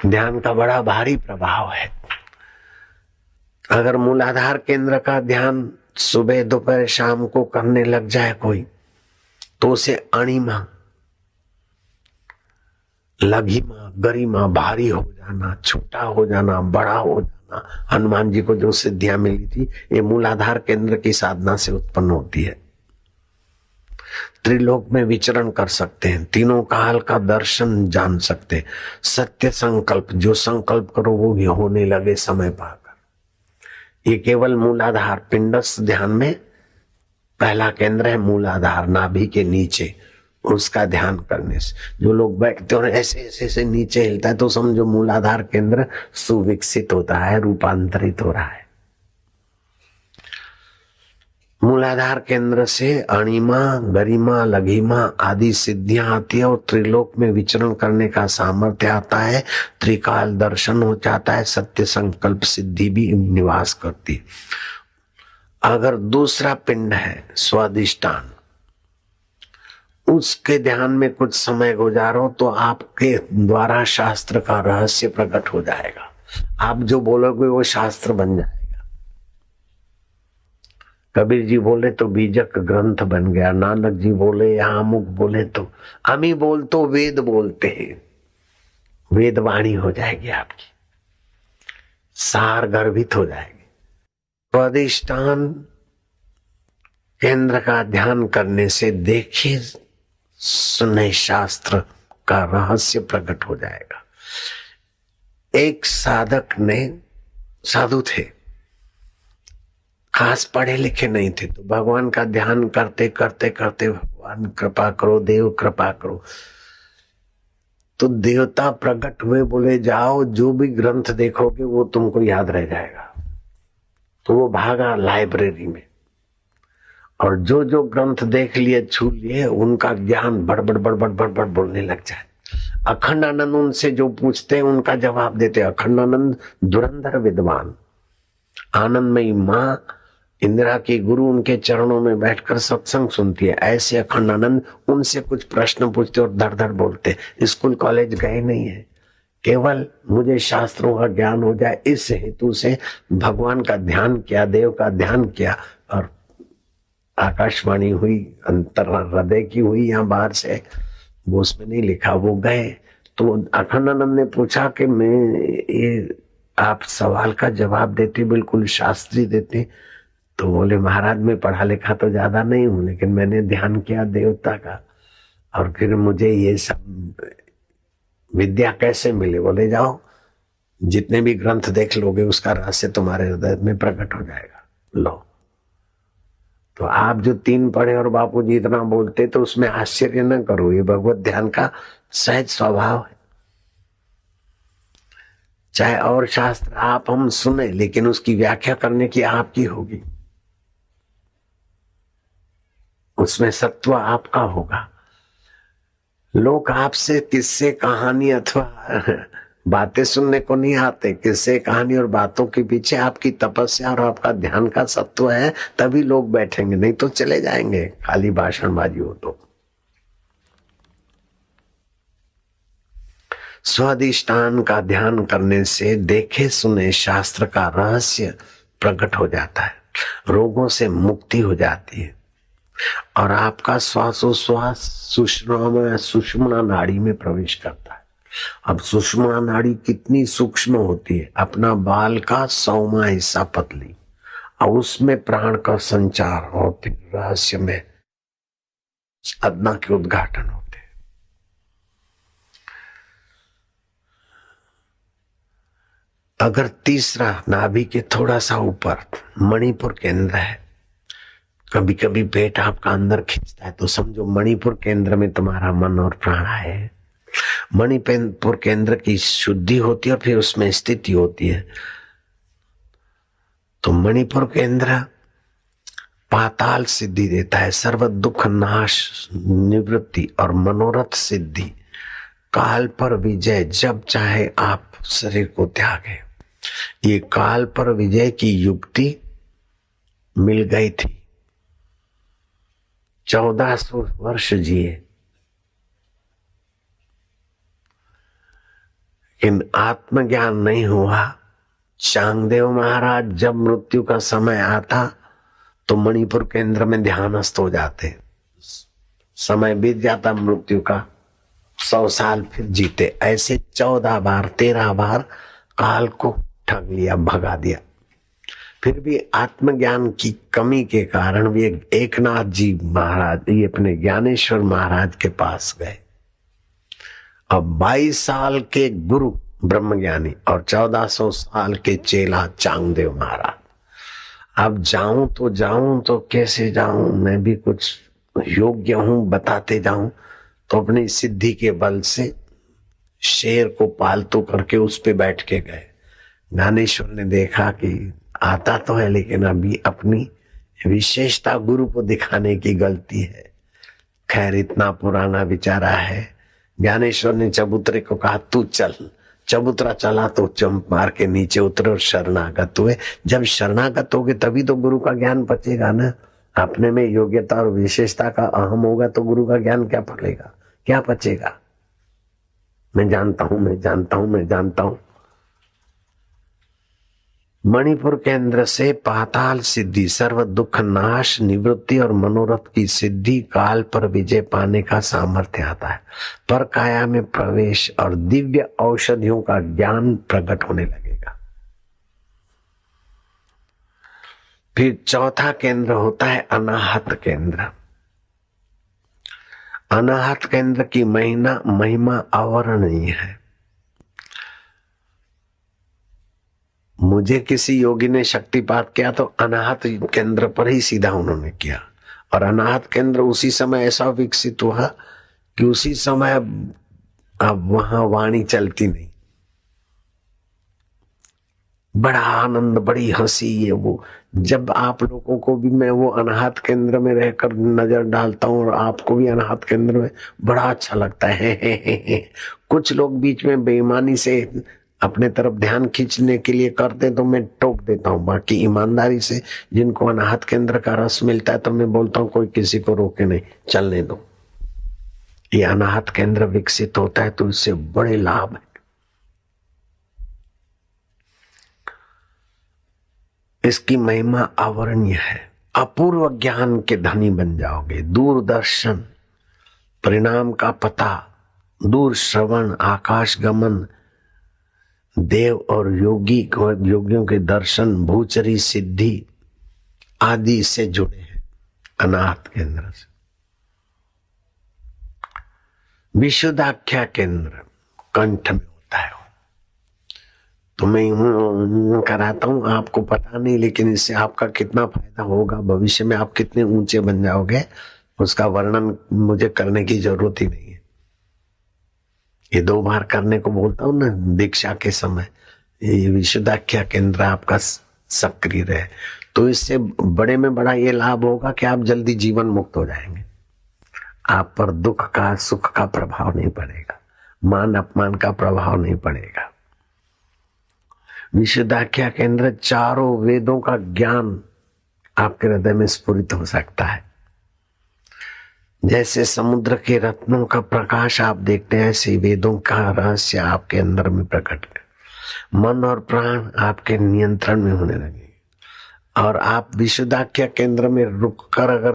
ध्यान का बड़ा भारी प्रभाव है। अगर मूलाधार केंद्र का ध्यान सुबह दोपहर शाम को करने लग जाए कोई, तो उसे अणिमा, लघिमा, गरिमा, भारी हो जाना, छोटा हो जाना, बड़ा हो जाना, हनुमान जी को जो सिद्धियां मिली थी, ये मूलाधार केंद्र की साधना से उत्पन्न होती है। त्रिलोक में विचरण कर सकते हैं, तीनों काल का दर्शन जान सकते हैं। सत्य संकल्प, जो संकल्प करो वो भी होने लगे समय पाकर। ये केवल मूलाधार पिंडस्थ ध्यान में पहला केंद्र है। मूलाधार नाभि के नीचे, उसका ध्यान करने से जो लोग बैठते और ऐसे ऐसे ऐसे नीचे हिलता है, तो समझो मूलाधार केंद्र सुविकसित होता है, रूपांतरित हो रहा है। मूलाधार केंद्र से अणिमा, गरिमा, लघिमा आदि सिद्धियां आती है और त्रिलोक में विचरण करने का सामर्थ्य आता है। त्रिकाल दर्शन हो जाता है, सत्य संकल्प सिद्धि भी निवास करती है। अगर दूसरा पिंड है स्वादिष्टान, उसके ध्यान में कुछ समय गुजारो तो आपके द्वारा शास्त्र का रहस्य प्रकट हो जाएगा। आप जो बोलोगे वो शास्त्र बन जाएगा। कबीर जी बोले तो बीजक ग्रंथ बन गया, नानक जी बोले या अमुक बोले तो अमी बोल तो वेद बोलते हैं, वेद वाणी हो जाएगी आपकी, सार गर्भित हो जाएगी। स्वादिष्टान केंद्र का ध्यान करने से देखिए सुने शास्त्र का रहस्य प्रकट हो जाएगा। एक साधक ने, साधु थे, खास पढ़े लिखे नहीं थे, तो भगवान का ध्यान करते करते करते भगवान कृपा करो, देव कृपा करो, तो देवता प्रकट हुए, बोले जाओ जो भी ग्रंथ देखोगे वो तुमको याद रह जाएगा। तो वो भागा लाइब्रेरी में और जो जो ग्रंथ देख लिए, छू लिए, उनका ज्ञान बड़बड़ बड़बड़ बड़बड़ बोलने लग जाए। अखंडानंद उनसे जो पूछते हैं उनका जवाब देते। अखंडानंद धुरंधर विद्वान, आनंदमयी माँ इंदिरा की गुरु उनके चरणों में बैठकर सत्संग सुनती है। ऐसे अखंडानंद उनसे कुछ प्रश्न पूछते और धड़ धड़ बोलते। स्कूल कॉलेज गए नहीं है, केवल मुझे शास्त्रों का ज्ञान हो जाए, इस हेतु से भगवान का ध्यान किया, देव का ध्यान किया, और आकाशवाणी हुई, अंतर हृदय की हुई या बाहर से, वो उसमें नहीं लिखा, वो गए। तो अखंडानंद ने पूछा कि मैं ये आप सवाल का जवाब देते, बिल्कुल शास्त्री देते। तो बोले महाराज मैं पढ़ा लिखा तो ज्यादा नहीं हूं, लेकिन मैंने ध्यान किया देवता का, और फिर मुझे ये सब विद्या कैसे मिले? बोले जाओ जितने भी ग्रंथ देख लोगे उसका रहस्य तुम्हारे हृदय में प्रकट हो जाएगा। लो, तो आप जो 3 पढ़े और बापूजी इतना बोलते, तो उसमें आश्चर्य न करो, ये भगवत ध्यान का सहज स्वभाव है। चाहे और शास्त्र आप हम सुने, लेकिन उसकी व्याख्या करने की आपकी होगी, उसमें सत्व आपका होगा। लोग आपसे किस्से कहानी अथवा बातें सुनने को नहीं आते। किस्से कहानी और बातों के पीछे आपकी तपस्या और आपका ध्यान का सत्व है, तभी लोग बैठेंगे, नहीं तो चले जाएंगे खाली भाषणबाजी हो तो। स्वादिष्टान का ध्यान करने से देखे सुने शास्त्र का रहस्य प्रकट हो जाता है, रोगों से मुक्ति हो जाती है, और आपका श्वासोश्वास सुषुम्ना नाड़ी में प्रवेश करता है। अब सुषुम्ना नाड़ी कितनी सूक्ष्म होती है, अपना बाल का 100वां हिस्सा पतली, और उसमें प्राण का संचार और फिर रहस्य में साधना के उद्घाटन होते हैं। अगर तीसरा नाभि के थोड़ा सा ऊपर मणिपुर केंद्र है, कभी कभी पेट आपका अंदर खींचता है, तो समझो मणिपुर केंद्र में तुम्हारा मन और प्राण है। मणिपुर केंद्र की शुद्धि होती है और फिर उसमें स्थिति होती है। तो मणिपुर केंद्र पाताल सिद्धि देता है, सर्व दुख नाश, निवृत्ति और मनोरथ सिद्धि, काल पर विजय। जब चाहे आप शरीर को त्यागे। ये काल पर विजय की युक्ति मिल गई थी। 1400 वर्ष जिए, इन आत्मज्ञान नहीं हुआ। चांगदेव महाराज जब मृत्यु का समय आता तो मणिपुर केंद्र में ध्यानस्थ हो जाते। समय बीत जाता मृत्यु का, 100 साल फिर जीते। ऐसे 14 बार 13 बार काल को ठग लिया, भगा दिया। फिर भी आत्मज्ञान की कमी के कारण वे एकनाथ जी महाराज, ये अपने ज्ञानेश्वर महाराज के पास गए। अब 22 साल के गुरु ब्रह्मज्ञानी और 1400 साल के चेला चांगदेव महाराज। अब जाऊं तो कैसे जाऊं, मैं भी कुछ योग्य हूं, बताते जाऊं तो अपनी सिद्धि के बल से शेर को पालतू करके उस पे बैठ के गए। ज्ञानेश्वर ने देखा कि आता तो है लेकिन अभी अपनी विशेषता गुरु को दिखाने की गलती है। खैर इतना पुराना विचारा है। ज्ञानेश्वर ने चबूतरे को कहा तू चल। चबूतरा चला तो चंप मार के नीचे उतरे और शरणागत हुए। जब शरणागत होगे तभी तो गुरु का ज्ञान पचेगा ना। अपने में योग्यता और विशेषता का अहम होगा तो गुरु का ज्ञान क्या पड़ेगा, क्या पचेगा। मैं जानता हूं। मणिपुर केंद्र से पाताल सिद्धि, सर्व दुख नाश, निवृत्ति और मनोरथ की सिद्धि, काल पर विजय पाने का सामर्थ्य आता है। पर काया में प्रवेश और दिव्य औषधियों का ज्ञान प्रकट होने लगेगा। फिर चौथा केंद्र होता है अनाहत केंद्र। अनाहत केंद्र की महिमा अवर्णनीय है। मुझे किसी योगी ने शक्तिपात किया तो अनाहत केंद्र पर ही सीधा उन्होंने किया। और अनाहत केंद्र उसी समय ऐसा विकसित हुआ कि उसी समय अब वहां वाणी चलती नहीं। बड़ा आनंद, बड़ी हंसी है वो। जब आप लोगों को भी मैं वो अनाहत केंद्र में रहकर नजर डालता हूँ और आपको भी अनाहत केंद्र में, बड़ा अच्छा लगता है। कुछ लोग बीच में बेईमानी से अपने तरफ ध्यान खींचने के लिए करते तो मैं टोक देता हूँ। बाकी ईमानदारी से जिनको अनाहत केंद्र का रस मिलता है तो मैं बोलता हूँ कोई किसी को रोके नहीं, चलने दो। ये अनाहत केंद्र विकसित होता है तो इससे बड़े लाभ है। इसकी महिमा अवर्णनीय है। अपूर्व ज्ञान के धनी बन जाओगे। दूरदर्शन, परिणाम का पता, दूर श्रवण, आकाश गमन, देव और योगियों के दर्शन, भूचरी सिद्धि आदि से जुड़े हैं अनाहत केंद्र से। विशुद्धाख्या केंद्र कंठ में होता है। तो मैं कराता हूं, आपको पता नहीं, लेकिन इससे आपका कितना फायदा होगा, भविष्य में आप कितने ऊंचे बन जाओगे, उसका वर्णन मुझे करने की जरूरत ही नहीं है। ये 2 बार करने को बोलता हूं ना दीक्षा के समय। ये विशुद्धाख्या केंद्र आपका सक्रिय रहे तो इससे बड़े में बड़ा ये लाभ होगा कि आप जल्दी जीवन मुक्त हो जाएंगे। आप पर दुख का, सुख का प्रभाव नहीं पड़ेगा, मान अपमान का प्रभाव नहीं पड़ेगा। विशुद्धाख्या केंद्र, चारों वेदों का ज्ञान आपके हृदय में स्फुरित हो सकता है। जैसे समुद्र के रत्नों का प्रकाश आप देखते हैं, ऐसे वेदों का रहस्य आपके अंदर में प्रकट कर मन और प्राण आपके नियंत्रण में होने लगे। और आप विशुद्धाख्या केंद्र में रुक कर अगर